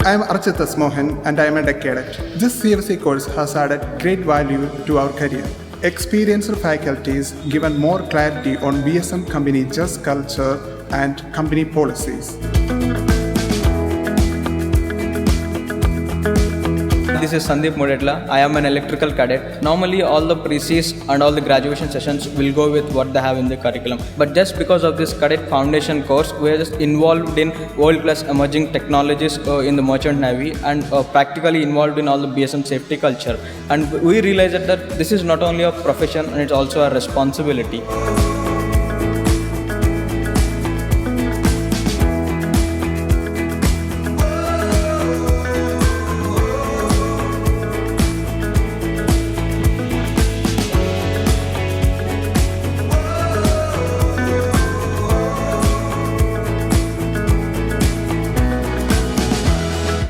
I am Architas Mohan and I am a cadet. This CFC course has added great value to our career. Experienced faculties given more clarity on BSM company just culture and company policies. This is Sandeep Modetla. I am an electrical cadet. Normally all the pre-Cs and all the graduation sessions will go with what they have in the curriculum. But just because of this cadet foundation course, we are just involved in world-class emerging technologies in the merchant navy and practically involved in all the BSM safety culture. And we realized that this is not only a profession and it's also a responsibility.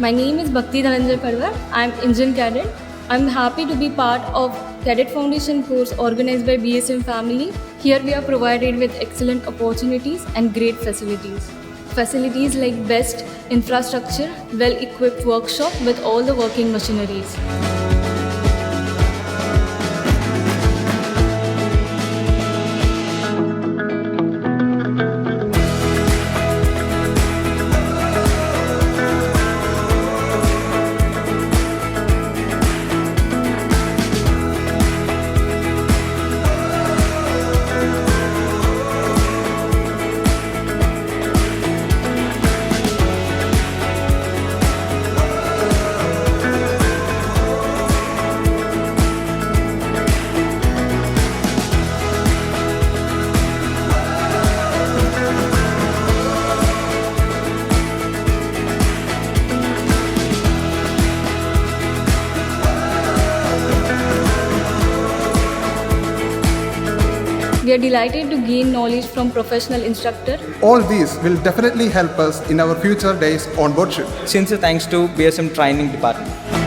My name is Bhakti Dhananjay Parwar. I am Indian Cadet. I am happy to be part of Cadet Foundation course organized by BSM family. Here we are provided with excellent opportunities and great facilities. Facilities like best infrastructure, well-equipped workshop with all the working machineries. We are delighted to gain knowledge from professional instructor. All these will definitely help us in our future days on board ship. Sincere thanks to BSM Training Department.